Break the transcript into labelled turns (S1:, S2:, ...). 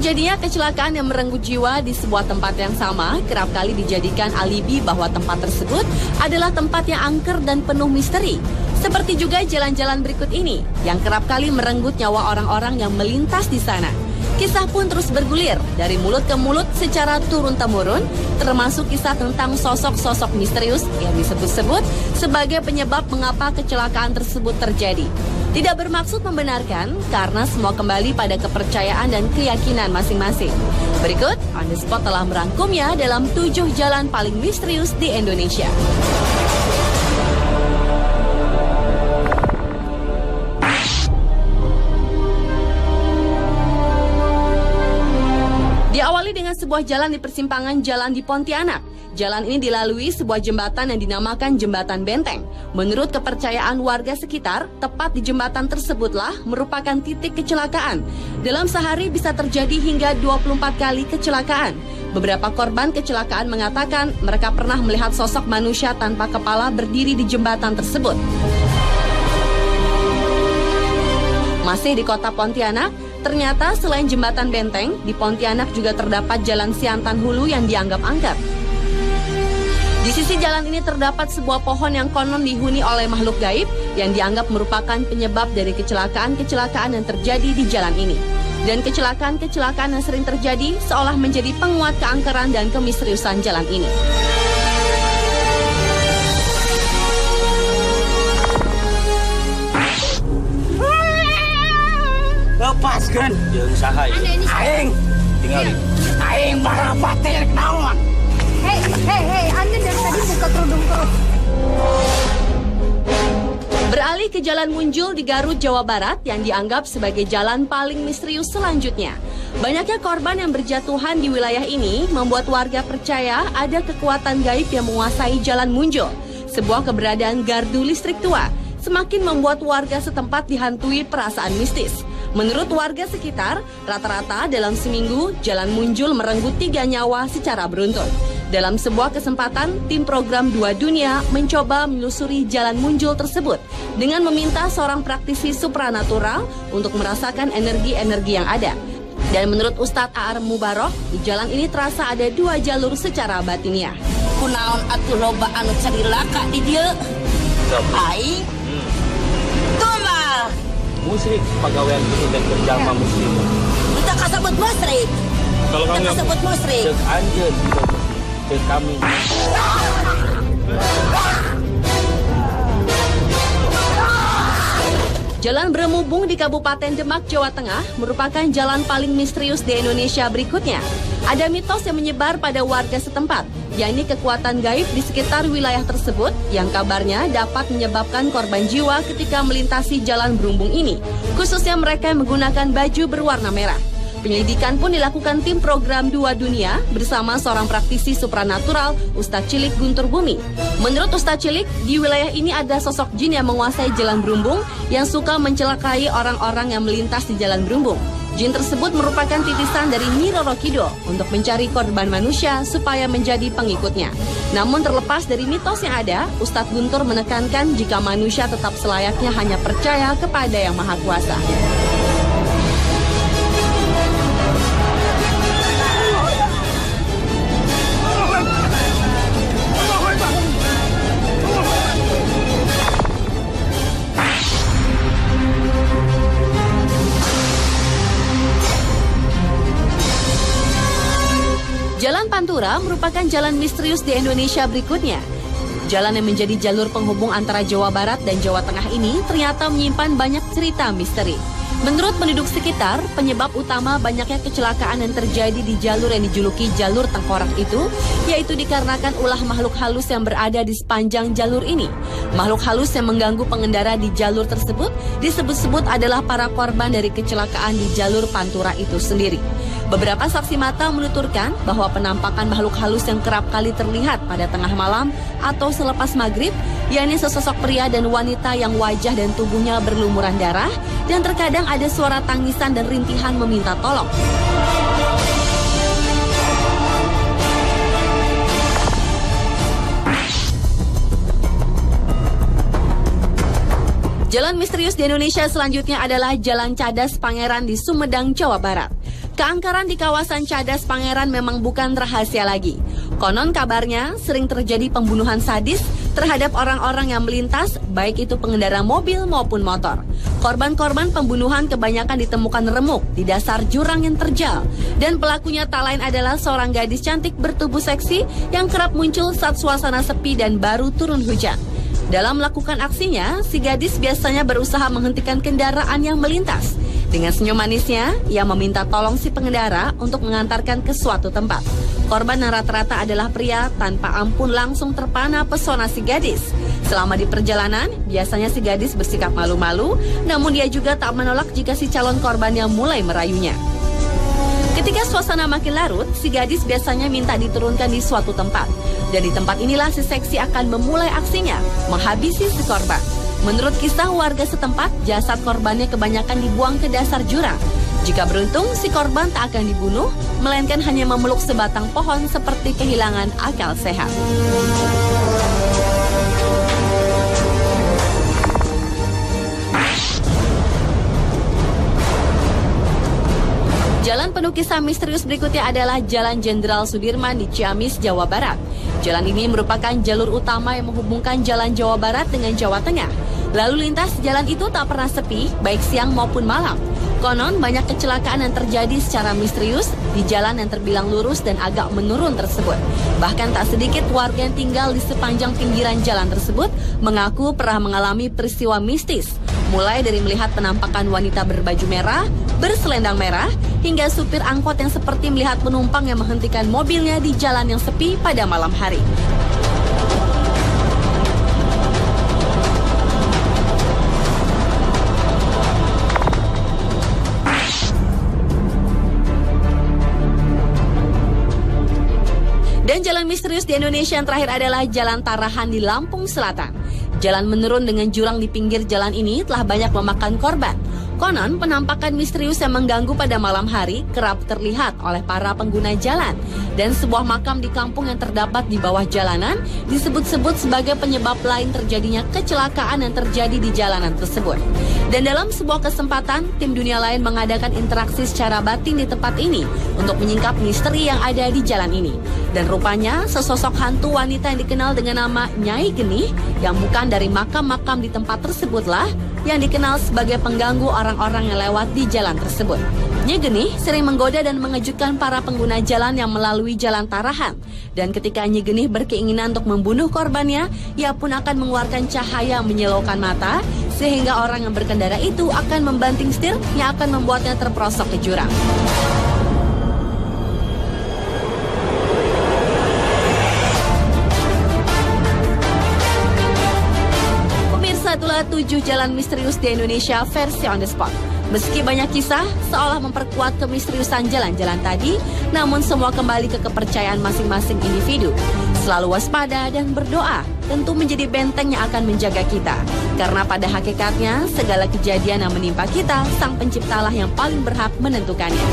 S1: Terjadinya kecelakaan yang merenggut jiwa di sebuah tempat yang sama kerap kali dijadikan alibi bahwa tempat tersebut adalah tempat yang angker dan penuh misteri. Seperti juga jalan-jalan berikut ini yang kerap kali merenggut nyawa orang-orang yang melintas di sana. Kisah pun terus bergulir dari mulut ke mulut secara turun-temurun, termasuk kisah tentang sosok-sosok misterius yang disebut-sebut sebagai penyebab mengapa kecelakaan tersebut terjadi. Tidak bermaksud membenarkan karena semua kembali pada kepercayaan dan keyakinan masing-masing. Berikut, On The Spot telah merangkumnya dalam 7 jalan paling misterius di Indonesia. Diawali dengan sebuah jalan di persimpangan jalan di Pontianak. Jalan ini dilalui sebuah jembatan yang dinamakan Jembatan Benteng. Menurut kepercayaan warga sekitar, tepat di jembatan tersebutlah merupakan titik kecelakaan. Dalam sehari bisa terjadi hingga 24 kali kecelakaan. Beberapa korban kecelakaan mengatakan mereka pernah melihat sosok manusia tanpa kepala berdiri di jembatan tersebut. Masih di kota Pontianak, ternyata selain Jembatan Benteng, di Pontianak juga terdapat Jalan Siantan Hulu yang dianggap angker. Di sisi jalan ini terdapat sebuah pohon yang konon dihuni oleh makhluk gaib yang dianggap merupakan penyebab dari kecelakaan-kecelakaan yang terjadi di jalan ini. Dan kecelakaan-kecelakaan yang sering terjadi seolah menjadi penguat keangkeran dan kemisteriusan jalan ini.
S2: Lepaskan.
S3: Jangan usaha ya.
S2: Aing.
S3: Tinggalin.
S2: Aing barang paten kenaon.
S4: Hei, Anda dari tadi buka kerudung terus.
S1: Beralih ke Jalan Munjul di Garut, Jawa Barat yang dianggap sebagai jalan paling misterius selanjutnya. Banyaknya korban yang berjatuhan di wilayah ini membuat warga percaya ada kekuatan gaib yang menguasai Jalan Munjul. Sebuah keberadaan gardu listrik tua semakin membuat warga setempat dihantui perasaan mistis. Menurut warga sekitar, rata-rata dalam seminggu, Jalan Munjul merenggut 3 nyawa secara beruntun. Dalam sebuah kesempatan, tim program 2 Dunia mencoba menelusuri Jalan Munjul tersebut dengan meminta seorang praktisi supranatural untuk merasakan energi-energi yang ada. Dan menurut Ustadz A.R. Mubarok, di jalan ini terasa ada 2 jalur secara batiniah.
S5: Kunaon atuh loba anu carilaka di dieu? Aing. Tumbal.
S3: Musyrik pegawaian itu dan berjama muslim.
S5: Kita kasebut musyrik.
S3: Kalau kamu yang
S5: kasebut musyrik.
S3: cek anjeun cek kami.
S1: Jalan Bremubung di Kabupaten Demak, Jawa Tengah merupakan jalan paling misterius di Indonesia berikutnya. Ada mitos yang menyebar pada warga setempat, yakni kekuatan gaib di sekitar wilayah tersebut yang kabarnya dapat menyebabkan korban jiwa ketika melintasi jalan Brumubung ini, khususnya mereka yang menggunakan baju berwarna merah. Penyelidikan pun dilakukan tim program 2 Dunia bersama seorang praktisi supranatural, Ustadz Cilik Guntur Bumi. Menurut Ustadz Cilik, di wilayah ini ada sosok jin yang menguasai jalan Brumubung yang suka mencelakai orang-orang yang melintas di jalan Brumubung. Jin tersebut merupakan titisan dari Nyi Roro Kidul untuk mencari korban manusia supaya menjadi pengikutnya. Namun terlepas dari mitos yang ada, Ustadz Guntur menekankan jika manusia tetap selayaknya hanya percaya kepada Yang Maha Kuasa. Jalan Pantura merupakan jalan misterius di Indonesia berikutnya. Jalan yang menjadi jalur penghubung antara Jawa Barat dan Jawa Tengah ini ternyata menyimpan banyak cerita misteri. Menurut penduduk sekitar, penyebab utama banyaknya kecelakaan yang terjadi di jalur yang dijuluki jalur tengkorak itu, yaitu dikarenakan ulah makhluk halus yang berada di sepanjang jalur ini. Makhluk halus yang mengganggu pengendara di jalur tersebut disebut-sebut adalah para korban dari kecelakaan di jalur Pantura itu sendiri. Beberapa saksi mata menuturkan bahwa penampakan makhluk halus yang kerap kali terlihat pada tengah malam atau selepas maghrib, yakni sesosok pria dan wanita yang wajah dan tubuhnya berlumuran darah, dan terkadang ada suara tangisan dan rintihan meminta tolong. Jalan misterius di Indonesia selanjutnya adalah Jalan Cadas Pangeran di Sumedang, Jawa Barat. Keangkeran di kawasan Cadas Pangeran memang bukan rahasia lagi. Konon kabarnya sering terjadi pembunuhan sadis terhadap orang-orang yang melintas, baik itu pengendara mobil maupun motor. Korban-korban pembunuhan kebanyakan ditemukan remuk di dasar jurang yang terjal. Dan pelakunya tak lain adalah seorang gadis cantik bertubuh seksi yang kerap muncul saat suasana sepi dan baru turun hujan. Dalam melakukan aksinya, si gadis biasanya berusaha menghentikan kendaraan yang melintas. Dengan senyum manisnya, ia meminta tolong si pengendara untuk mengantarkan ke suatu tempat. Korban yang rata-rata adalah pria, tanpa ampun langsung terpana pesona si gadis. Selama di perjalanan, biasanya si gadis bersikap malu-malu, namun dia juga tak menolak jika si calon korbannya mulai merayunya. Ketika suasana makin larut, si gadis biasanya minta diturunkan di suatu tempat. Dan di tempat inilah si seksi akan memulai aksinya, menghabisi si korban. Menurut kisah warga setempat, jasad korbannya kebanyakan dibuang ke dasar jurang. Jika beruntung, si korban tak akan dibunuh, melainkan hanya memeluk sebatang pohon seperti kehilangan akal sehat. Jalan penuh kisah misterius berikutnya adalah Jalan Jenderal Sudirman di Ciamis, Jawa Barat. Jalan ini merupakan jalur utama yang menghubungkan Jalan Jawa Barat dengan Jawa Tengah. Lalu lintas jalan itu tak pernah sepi, baik siang maupun malam. Konon banyak kecelakaan yang terjadi secara misterius di jalan yang terbilang lurus dan agak menurun tersebut. Bahkan tak sedikit warga yang tinggal di sepanjang pinggiran jalan tersebut mengaku pernah mengalami peristiwa mistis. Mulai dari melihat penampakan wanita berbaju merah, berselendang merah, hingga supir angkot yang seperti melihat penumpang yang menghentikan mobilnya di jalan yang sepi pada malam hari. Dan jalan misterius di Indonesia yang terakhir adalah Jalan Tarahan di Lampung Selatan. Jalan menurun dengan jurang di pinggir jalan ini telah banyak memakan korban. Konon, penampakan misterius yang mengganggu pada malam hari kerap terlihat oleh para pengguna jalan. Dan sebuah makam di kampung yang terdapat di bawah jalanan disebut-sebut sebagai penyebab lain terjadinya kecelakaan yang terjadi di jalanan tersebut. Dan dalam sebuah kesempatan, tim dunia lain mengadakan interaksi secara batin di tempat ini untuk menyingkap misteri yang ada di jalan ini. Dan rupanya, sesosok hantu wanita yang dikenal dengan nama Nyai Genih yang bukan dari makam-makam di tempat tersebutlah yang dikenal sebagai pengganggu orang-orang yang lewat di jalan tersebut. Nyai Genih sering menggoda dan mengejutkan para pengguna jalan yang melalui Jalan Tarahan. Dan ketika Nyai Genih berkeinginan untuk membunuh korbannya, ia pun akan mengeluarkan cahaya menyilaukan mata, sehingga orang yang berkendara itu akan membanting setir yang akan membuatnya terperosok ke jurang. Itulah 7 jalan misterius di Indonesia versi on the spot. Meski banyak kisah seolah memperkuat kemisteriusan jalan-jalan tadi, namun semua kembali ke kepercayaan masing-masing individu. Selalu waspada dan berdoa tentu menjadi benteng yang akan menjaga kita. Karena pada hakikatnya segala kejadian yang menimpa kita, Sang Penciptalah yang paling berhak menentukannya.